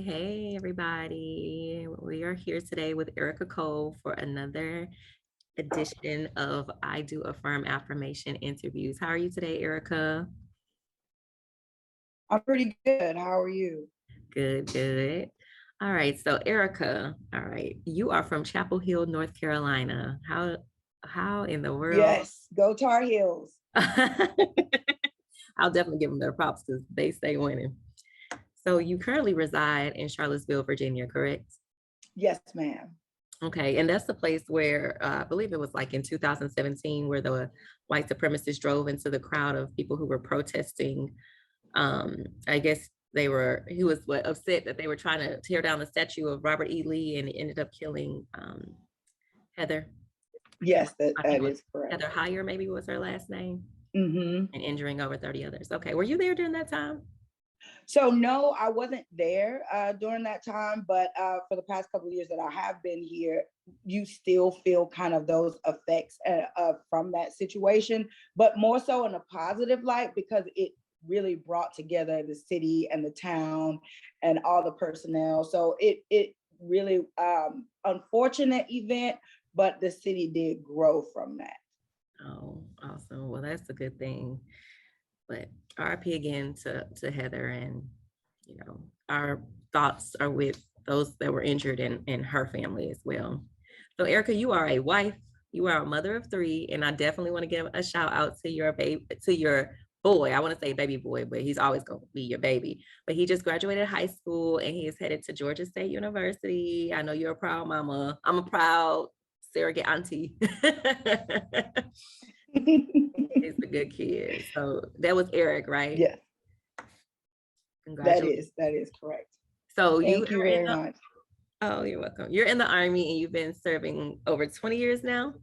Hey, everybody. We are here today with Ericca Cole for another edition of I Do Affirm Affirmation interviews. How are you today, Ericca? I'm pretty good. How are you? Good, good. All right. So, Ericca, all right, you are from Chapel Hill, North Carolina. How in the world? Yes, go Tar Heels. I'll definitely give them their props because they stay winning. So, you currently reside in Charlottesville, Virginia, correct? Yes, ma'am. Okay, and that's the place where I believe it was like in 2017 where the white supremacists drove into the crowd of people who were protesting. I guess he was upset that they were trying to tear down the statue of Robert E. Lee and it ended up killing Heather. Yes, I think that it was is correct. Heather Heyer, maybe was her last name, hmm and injuring over 30 others. Okay, were you there during that time? So no, I wasn't there during that time, but for the past couple of years that I have been here, you still feel kind of those effects from that situation, but more so in a positive light because it really brought together the city and the town and all the personnel. So it really unfortunate event, but the city did grow from that. Oh, awesome. Well, that's a good thing. But RIP again to Heather, and our thoughts are with those that were injured and her family as well. So Ericca, you are a wife, you are a mother of three, and I definitely want to give a shout out to your baby, to your boy. I want to say baby boy, but he's always going to be your baby. But he just graduated high school and he is headed to Georgia State University. I know you're a proud mama. I'm a proud surrogate auntie. He's a good kid. So that was Eric, right? Yes, Congratulations. that is correct. So you Thank you are in very the, much. oh, you're welcome. You're in the Army and you've been serving over 20 years now?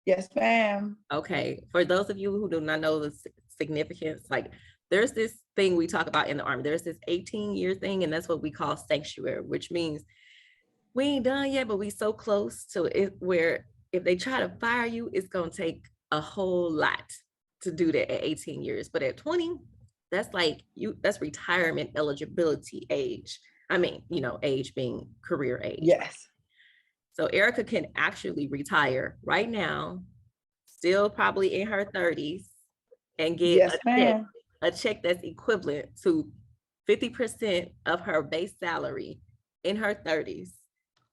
Yes, ma'am. Okay. For those of you who do not know the significance, like there's this thing we talk about in the Army. There's this 18-year thing, and that's what we call sanctuary, which means we ain't done yet, but we so close to it where if they try to fire you, it's gonna take a whole lot to do that at 18 years. But at 20, that's like that's retirement eligibility age. I mean, age being career age, right? Yes. So Ericca can actually retire right now, still probably in her 30s, and get Yes, ma'am. a check that's equivalent to 50% of her base salary in her 30s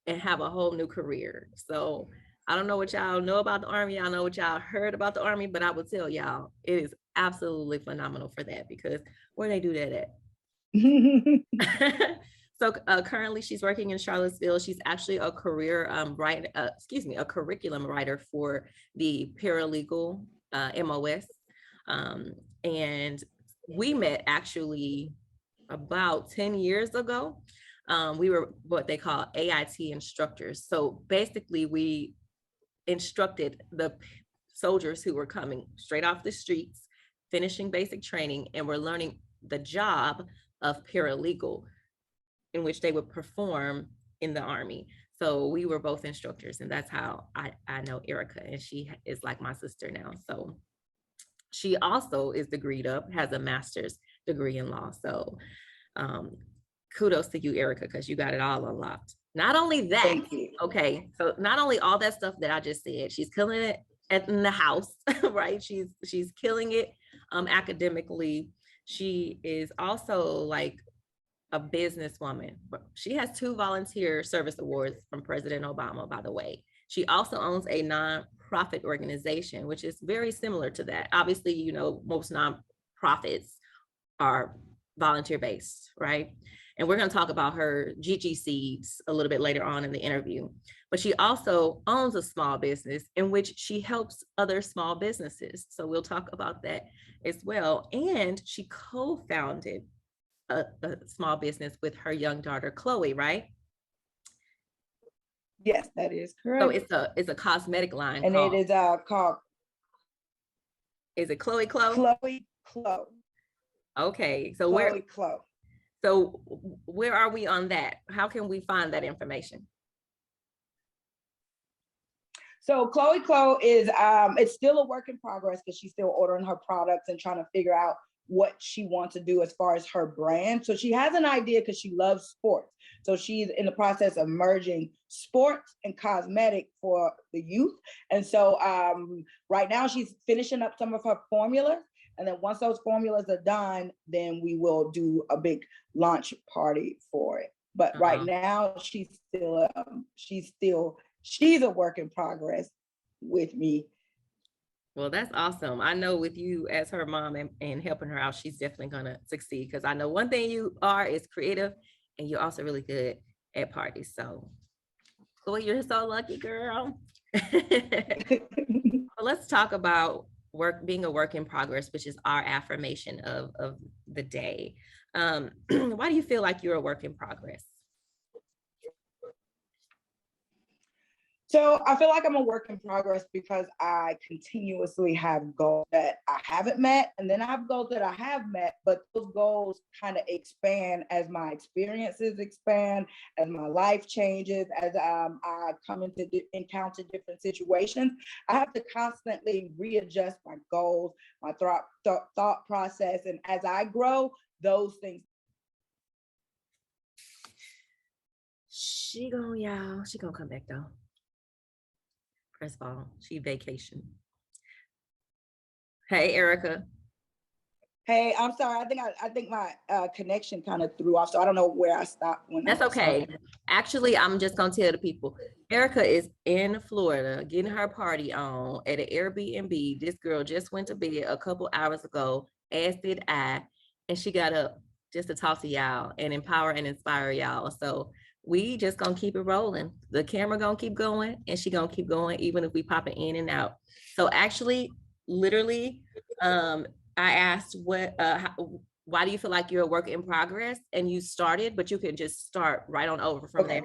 and have a whole new career. So I don't know what y'all know about the Army. I know what y'all heard about the Army, but I will tell y'all it is absolutely phenomenal for that because where they do that at. So currently she's working in Charlottesville. She's actually a a curriculum writer for the paralegal MOS. And we met actually about 10 years ago. We were what they call AIT instructors. So basically, we instructed the soldiers who were coming straight off the streets, finishing basic training, and were learning the job of paralegal, in which they would perform in the Army. So we were both instructors, and that's how I know Ericca, and she is like my sister now. So she also is degreed up, has a master's degree in law. So um, kudos to you, Ericca, because you got it all unlocked. Not only that, Thank you. okay, so not only all that stuff that I just said, she's killing it in the house, right? She's killing it academically. She is also like a businesswoman. She has 2 volunteer service awards from President Obama, by the way. She also owns a nonprofit organization, which is very similar to that. Obviously, most nonprofits are volunteer based, right? And we're going to talk about her GGCs a little bit later on in the interview. But she also owns a small business in which she helps other small businesses. So we'll talk about that as well. And she co-founded a small business with her young daughter, Chloe, right? Yes, that is So correct. it's a cosmetic line And it called, is called is it Chloe Chloe? Chloe Clo. Okay. Chloe Clo. So where are we on that? How can we find that information? So Chloe Clo is it's still a work in progress because she's still ordering her products and trying to figure out what she wants to do as far as her brand. So she has an idea because she loves sports. So she's in the process of merging sports and cosmetic for the youth. And so right now she's finishing up some of her formulas. And then once those formulas are done, then we will do a big launch party for it. But right now she's a work in progress with me. Well, that's awesome. I know with you as her mom and helping her out, she's definitely going to succeed, because I know one thing you are is creative, and you're also really good at parties. So, well, you're so lucky, girl. Well, let's talk about being a work in progress, which is our affirmation of the day. Why do you feel like you're a work in progress? So I feel like I'm a work in progress because I continuously have goals that I haven't met, and then I have goals that I have met, but those goals kind of expand as my experiences expand, as my life changes, as I come into encounter different situations. I have to constantly readjust my goals, my thought process, and as I grow, those things. She gonna come back though. First of all, she vacation. Hey, Ericca. Hey, I'm sorry. I think my connection kind of threw off, so I don't know where I stopped when. That's okay. Actually, I'm just gonna tell the people. Ericca is in Florida getting her party on at an Airbnb. This girl just went to bed a couple hours ago, as did I, and she got up just to talk to y'all and empower and inspire y'all. So we just gonna keep it rolling. The camera gonna keep going, and she gonna keep going even if we pop it in and out. So actually, literally, I asked why do you feel like you're a work in progress, and you started, but you can just start right on over from there.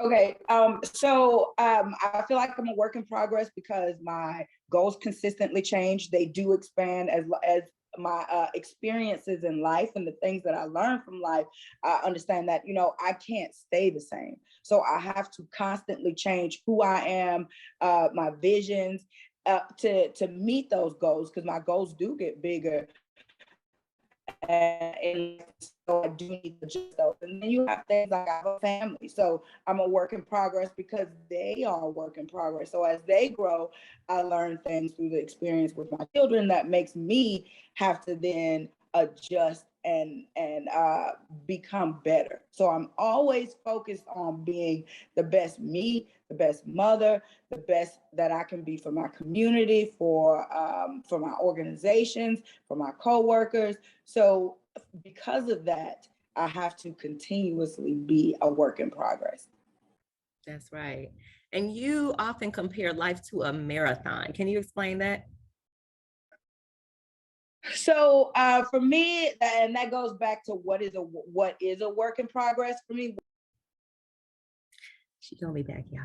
Okay. So I feel like I'm a work in progress because my goals consistently change. They do expand as my experiences in life and the things that I learned from life. I understand that, I can't stay the same. So I have to constantly change who I am, my visions, to meet those goals, because my goals do get bigger. And so I do need to adjust those. And then you have things like I have a family. So I'm a work in progress because they are a work in progress. So as they grow, I learn things through the experience with my children that makes me have to then adjust and become better. So I'm always focused on being the best me, the best mother, the best that I can be for my community, for my organizations, for my coworkers. So because of that, I have to continuously be a work in progress. That's right. And you often compare life to a marathon. Can you explain that? So for me, and that goes back to what is a work in progress for me. She's gonna be back, y'all.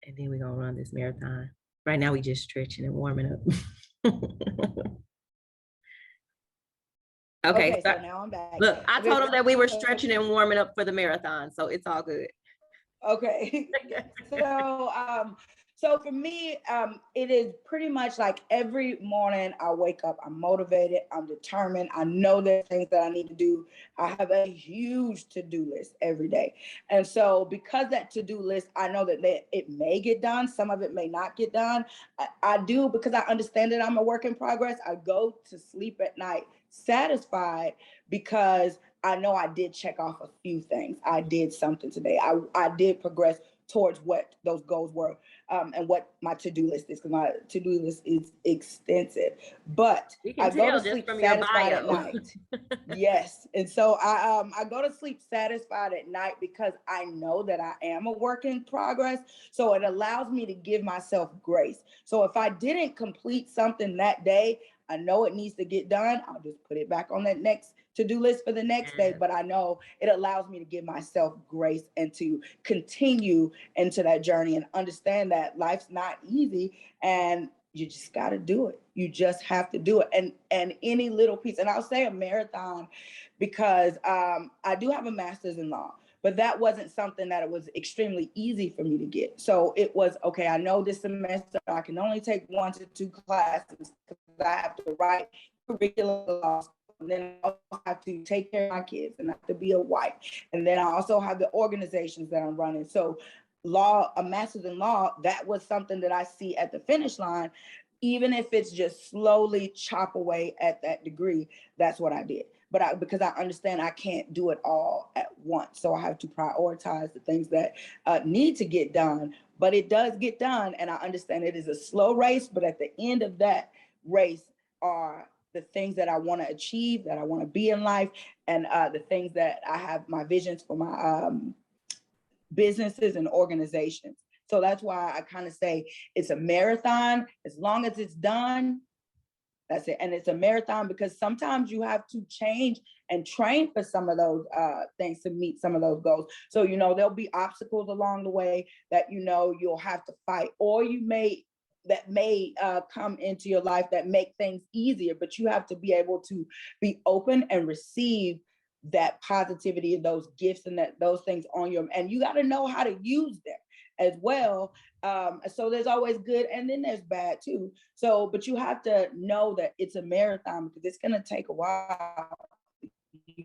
And then we're gonna run this marathon. Right now we just stretching and warming up. Okay, so now I'm back. Look, I told them that we were stretching and warming up for the marathon, so it's all good. Okay. So for me, it is pretty much like every morning I wake up, I'm motivated, I'm determined, I know there's things that I need to do. I have a huge to-do list every day. And so because that to-do list, I know that it may get done, some of it may not get done. I do, because I understand that I'm a work in progress. I go to sleep at night satisfied because I know I did check off a few things. I did something today. I did progress towards what those goals were, and what my to-do list is, because my to-do list is extensive. But I go to sleep satisfied at night. Yes. And so I go to sleep satisfied at night because I know that I am a work in progress. So it allows me to give myself grace. So if I didn't complete something that day, I know it needs to get done. I'll just put it back on that next to-do list for the next day, but I know it allows me to give myself grace and to continue into that journey and understand that life's not easy and you just got to do it. You just have to do it. And any little piece, and I'll say a marathon because I do have a master's in law, but that wasn't something that it was extremely easy for me to get. So it was, okay, I know this semester I can only take 1 to 2 classes because I have to write curriculum law, and then I also have to take care of my kids, and I have to be a wife, and then I also have the organizations that I'm running. So law, a master's in law, that was something that I see at the finish line. Even if it's just slowly chop away at that degree, that's what I did. But because I understand I can't do it all at once. So I have to prioritize the things that need to get done, but it does get done. And I understand it is a slow race, but at the end of that race are the things that I want to achieve, that I want to be in life, and the things that I have, my visions for my businesses and organizations. So that's why I kind of say it's a marathon. As long as it's done, that's it. And it's a marathon because sometimes you have to change and train for some of those things to meet some of those goals. So, there'll be obstacles along the way that, you'll have to fight, or that may come into your life that make things easier, but you have to be able to be open and receive that positivity and those gifts and those things on your, and you got to know how to use them as well. So there's always good and then there's bad too. So, but you have to know that it's a marathon because it's going to take a while. You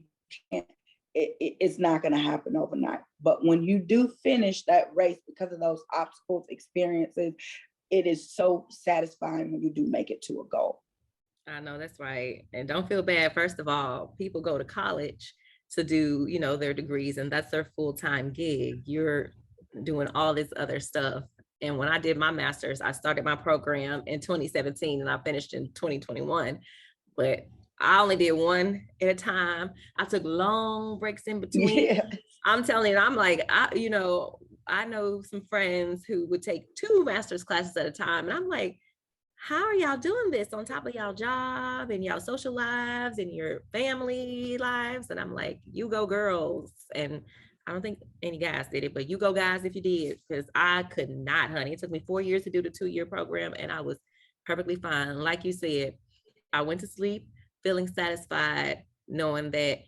can't, it's not going to happen overnight. But when you do finish that race because of those obstacles, experiences, it is so satisfying when you do make it to a goal. I know that's right. And don't feel bad. First of all, people go to college to do, their degrees, and that's their full-time gig. You're doing all this other stuff. And when I did my master's, I started my program in 2017 and I finished in 2021. But I only did one at a time. I took long breaks in between. Yeah. I'm telling you, I'm like, I know some friends who would take 2 master's classes at a time. And I'm like, how are y'all doing this on top of y'all job and y'all social lives and your family lives? And I'm like, you go girls. And I don't think any guys did it, but you go guys if you did, because I could not, honey. It took me 4 years to do the 2-year program and I was perfectly fine. Like you said, I went to sleep feeling satisfied, knowing that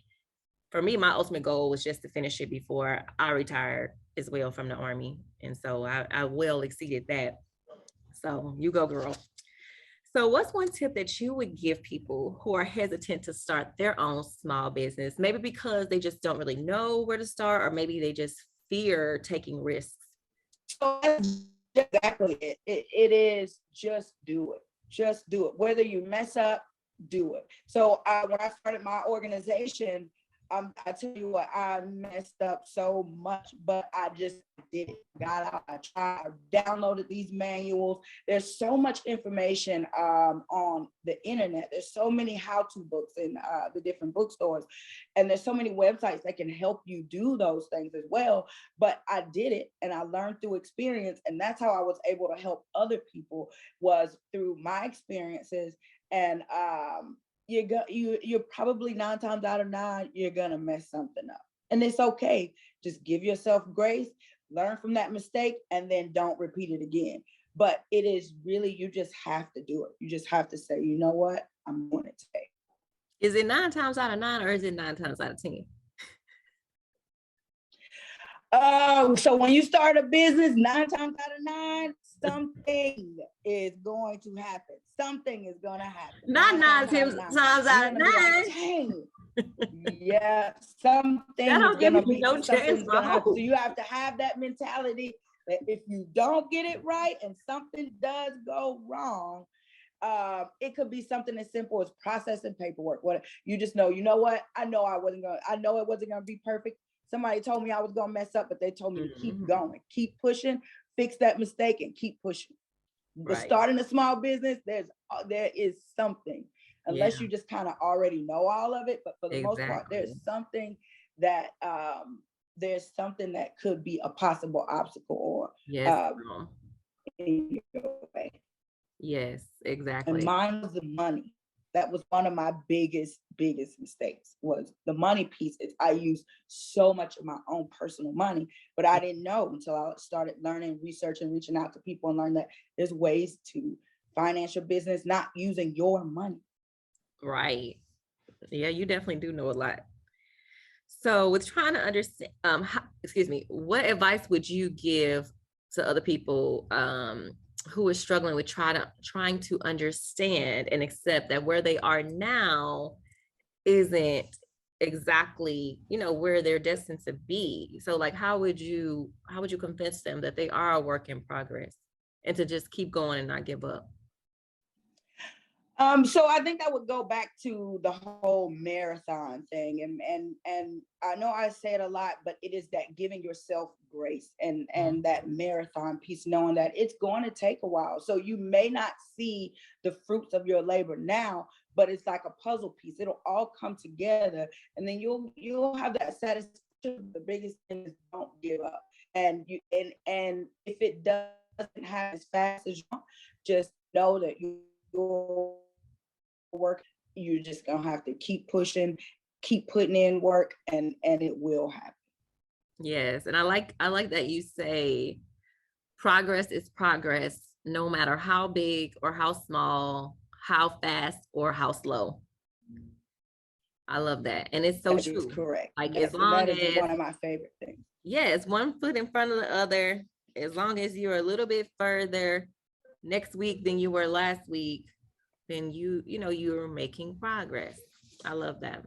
for me, my ultimate goal was just to finish it before I retired as well from the Army. And so I well exceeded that. So you go, girl. So what's one tip that you would give people who are hesitant to start their own small business? Maybe because they just don't really know where to start, or maybe they just fear taking risks. So that's exactly it. It is just do it. Just do it. Whether you mess up, do it. So when I started my organization, I tell you what, I messed up so much, but I just did it. Got out, I tried, I downloaded these manuals. There's so much information on the internet. There's so many how-to books in the different bookstores. And there's so many websites that can help you do those things as well. But I did it and I learned through experience. And that's how I was able to help other people, was through my experiences. And you're probably 9 times out of 9, you're going to mess something up. And it's okay. Just give yourself grace, learn from that mistake, and then don't repeat it again. But it is really, you just have to do it. You just have to say, you know what? I'm doing it today. Is it 9 times out of 9 or is it 9 times out of 10? So when you start a business, 9 times out of 9, something is going to happen. Something is going to happen. Not 9 times out of 9. Yeah, something is going to be. No chance. So you have to have that mentality that if you don't get it right and something does go wrong, it could be something as simple as processing paperwork. What you just know, you know what? I know it wasn't going to be perfect. Somebody told me I was going to mess up, but they told me to keep going, keep pushing, fix that mistake, and keep pushing. But starting a small business, there is something, unless you just kind of already know all of it. But for the most part, there's something that could be a possible obstacle or in your way. Yes, exactly. And mine was the money. That was one of my biggest mistakes, was the money piece. I used so much of my own personal money, but I didn't know until I started learning, researching, reaching out to people, and learn that there's ways to finance your business, not using your money. Right. Yeah, you definitely do know a lot. So with trying to understand, what advice would you give to other people who is struggling with trying to understand and accept that where they are now isn't exactly, you know, where they're destined to be. So like, how would you convince them that they are a work in progress and to just keep going and not give up? So I think that would go back to the whole marathon thing, and I know I say it a lot, but it is that giving yourself grace and that marathon piece, knowing that it's going to take a while. So you may not see the fruits of your labor now, but it's like a puzzle piece. It'll all come together, and then you'll have that satisfaction. The biggest thing is don't give up, and if it doesn't happen as fast as you want, just know that you're work. You're just gonna have to keep pushing, keep putting in work, and it will happen. Yes, and I like that you say progress is progress, no matter how big or how small, how fast or how slow. I love that, and it's so That is true. correct. Like as Yes, and long that is as, one of my favorite things. yeah, it's one foot in front of the other. As long as you're a little bit further next week than you were last week, then you're making progress. I love that.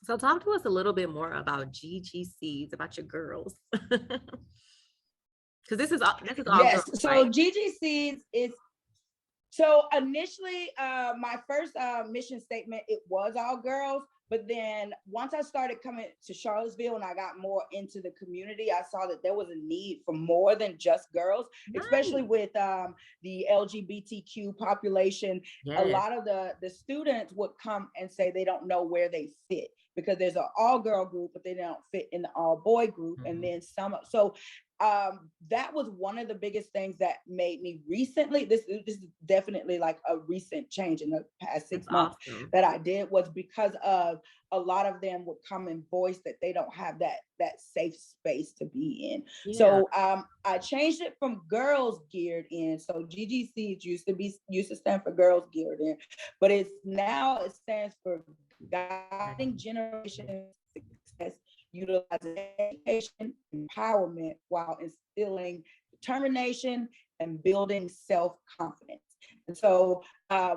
So talk to us a little bit more about GGCs, about your girls. Because this is all girls, Yes. So right? GGCs is so initially my first mission statement, it was all girls. But then once I started coming to Charlottesville and I got more into the community, I saw that there was a need for more than just girls, especially Nice. with the LGBTQ population. A Yes. lot of the students would come and say they don't know where they fit because there's an all girl group, but they don't fit in the all boy group. And then some, so that was one of the biggest things that made me recently, this is definitely like a recent change in the past That's 6 months awesome. that I did, was because of a lot of them would come and voice that they don't have that safe space to be in. Yeah. So I changed it from girls geared in. So GGC used to stand for girls geared in, but it stands for guiding generation success, utilizing education, empowerment while instilling determination and building self-confidence. And so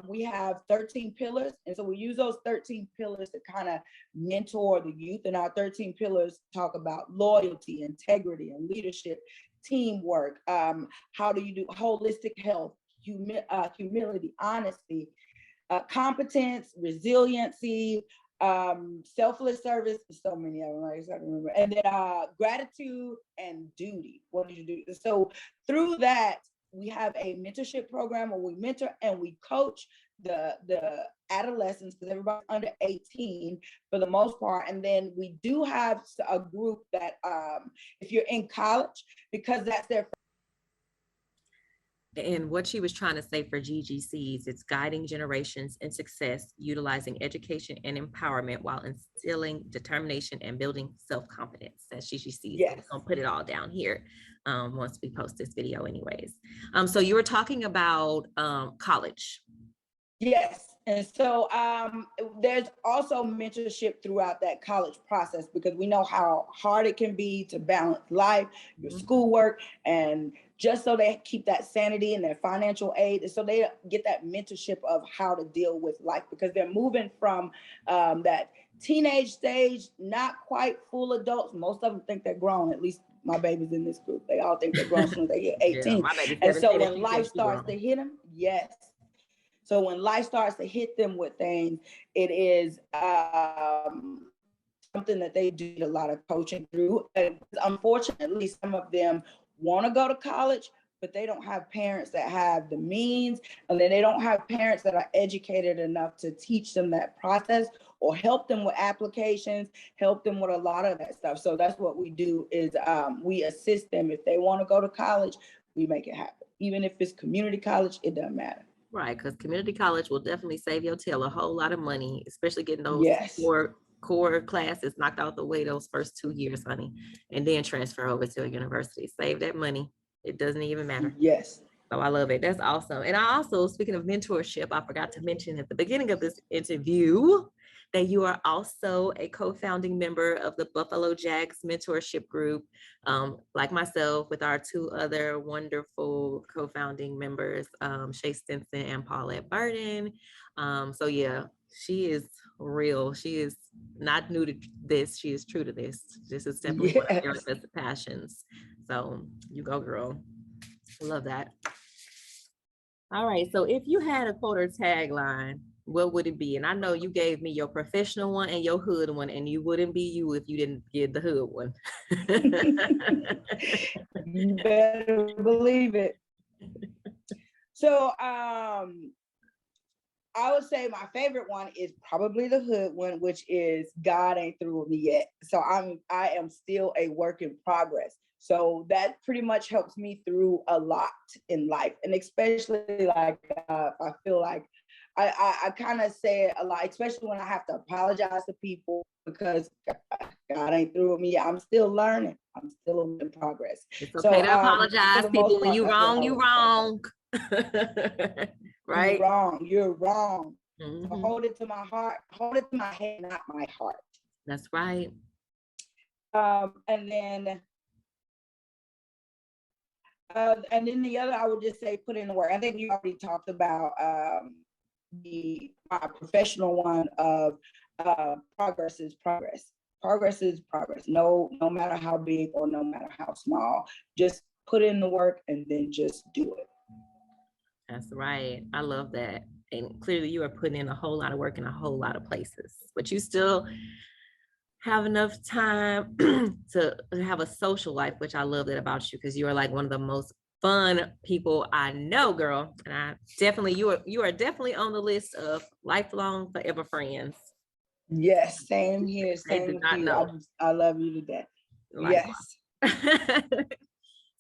we have 13 pillars. And so we use those 13 pillars to kind of mentor the youth. And our 13 pillars talk about loyalty, integrity, and leadership, teamwork. How do you do holistic health, humility, honesty, competence, resiliency, selfless service, so many of them, I just have to remember, and then gratitude and duty. What do you do? So through that, we have a mentorship program where we mentor and we coach the adolescents, because everybody's under 18 for the most part. And then we do have a group that if you're in college, because that's their. And what she was trying to say for GGCs, it's guiding generations in success, utilizing education and empowerment while instilling determination and building self-confidence. That's GGCs. Yes. So we're gonna put it all down here once we post this video anyways. So you were talking about college. Yes. And so there's also mentorship throughout that college process, because we know how hard it can be to balance life, your schoolwork, and just so they keep that sanity and their financial aid. And so they get that mentorship of how to deal with life, because they're moving from that teenage stage, not quite full adults. Most of them think they're grown, at least my babies in this group. They all think they're grown as soon as they hit 18. Yeah, my baby's and so 17 when life starts to hit them, yes. So when life starts to hit them with things, it is something that they do a lot of coaching through. And unfortunately, some of them want to go to college, but they don't have parents that have the means, and then they don't have parents that are educated enough to teach them that process or help them with applications, help them with a lot of that stuff. So that's what we do, is we assist them. If they want to go to college, we make it happen. Even if it's community college, it doesn't matter. Right, because community college will definitely save your tail a whole lot of money, especially getting those Yes. core classes knocked out the way those first 2 years, honey, and then transfer over to a university. Save that money. It doesn't even matter. Yes. So I love it. That's awesome. And I also, speaking of mentorship, I forgot to mention at the beginning of this interview that you are also a co-founding member of the Buffalo Jacks Mentorship Group, like myself, with our two other wonderful co-founding members, Shay Stinson and Paulette Burden. So yeah, she is real. She is not new to this. She is true to this. This is definitely one of Yes. Ericca's passions. So you go, girl. Love that. All right. So if you had a quote or tagline, what would it be? And I know you gave me your professional one and your hood one, and you wouldn't be you if you didn't give the hood one. You better believe it. So I would say my favorite one is probably the hood one, which is God ain't through with me yet. So I am still a work in progress. So that pretty much helps me through a lot in life. And especially like I feel like I kind of say it a lot, especially when I have to apologize to people because God ain't through with me yet. I'm still learning. I'm still in progress. It's okay So to apologize, people. When part, you wrong, you wrong. Right? You're wrong. You're wrong. Mm-hmm. So hold it to my heart. Hold it to my head, not my heart. That's right. And then the other, I would just say, put in the work. I think you already talked about my professional one of progress is progress. Progress is progress. No matter how big or no matter how small, just put in the work and then just do it. That's right. I love that. And clearly you are putting in a whole lot of work in a whole lot of places, but you still have enough time to have a social life, which I love that about you, because you are like one of the most fun people I know, girl. And I definitely, you are definitely on the list of lifelong forever friends. Yes, same here. They Same did with not you. know. I love you to death. Likewise. Yes.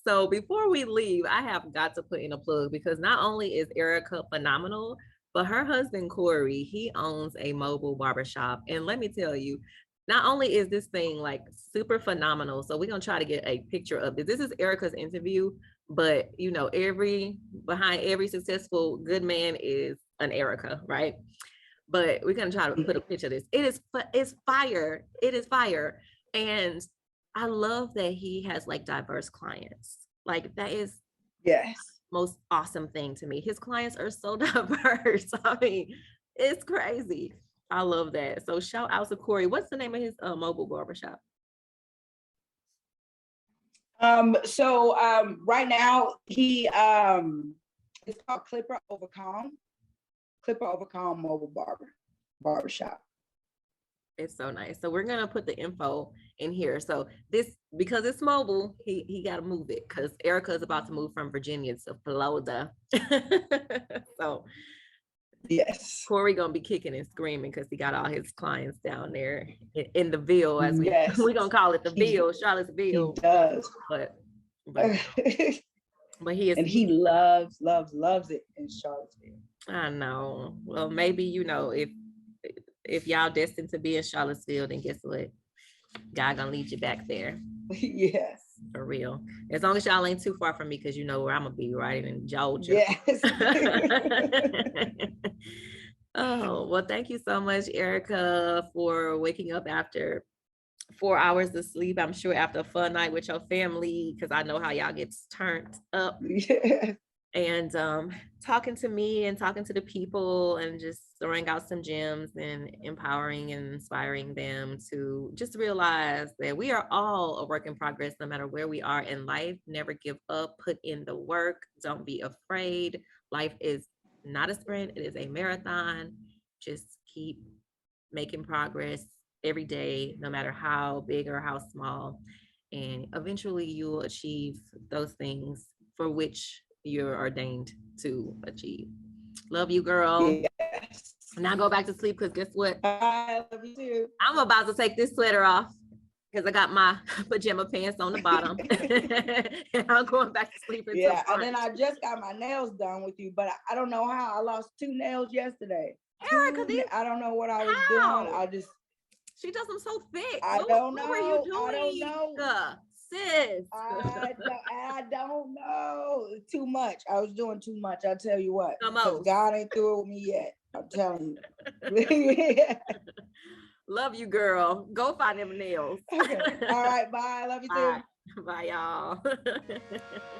So before we leave, I have got to put in a plug, because not only is Ericca phenomenal, but her husband, Corey, he owns a mobile barbershop. And let me tell you, not only is this thing like super phenomenal, so we're going to try to get a picture of this. This is Ericca's interview, but you know, behind every successful good man is an Ericca, right? But we're going to try to put a picture of this. It's fire. It is fire. And I love that he has like diverse clients. Like that is Yes. most awesome thing to me. His clients are so diverse. I mean, it's crazy. I love that. So shout out to Corey. What's the name of his mobile barbershop? So right now it's called Clipper Overcome Mobile Barbershop. It's so nice. So we're gonna put the info in here. So this, because it's mobile, he got to move it, because Ericca is about to move from Virginia to Florida. So yes, Corey gonna be kicking and screaming because he got all his clients down there in the Ville, as we yes. we gonna call it, the Ville, Charlottesville. He does. But he is, and he loves it in Charlottesville. I know. Well, maybe, you know, if y'all destined to be in Charlottesville, then guess what? God gonna lead you back there. Yes. For real. As long as y'all ain't too far from me, because you know where I'm gonna be, right in Georgia. Yes. Oh, well, thank you so much, Ericca, for waking up after 4 hours of sleep. I'm sure after a fun night with your family, because I know how y'all get turned up. Yes. And talking to me and talking to the people and just throwing out some gems and empowering and inspiring them to just realize that we are all a work in progress, no matter where we are in life. Never give up, put in the work, don't be afraid. Life is not a sprint, it is a marathon. Just keep making progress every day, no matter how big or how small. And eventually you'll achieve those things for which you're ordained to achieve. Love you, girl. Yes. Now go back to sleep, because guess what? I love you too. I'm about to take this sweater off because I got my pajama pants on the bottom. And I'm going back to sleep. Yeah, and then I just got my nails done with you, but I don't know how. I lost 2 nails yesterday. Ericca, I don't know what I was doing. She does them so thick. What were you doing? I don't know. Sis. I don't know. Too much. I was doing too much. I'll tell you what. Because God ain't through with me yet. I'm telling you. Love you, girl. Go find them nails. Okay. All right. Bye. Love you too. Bye. Bye, y'all.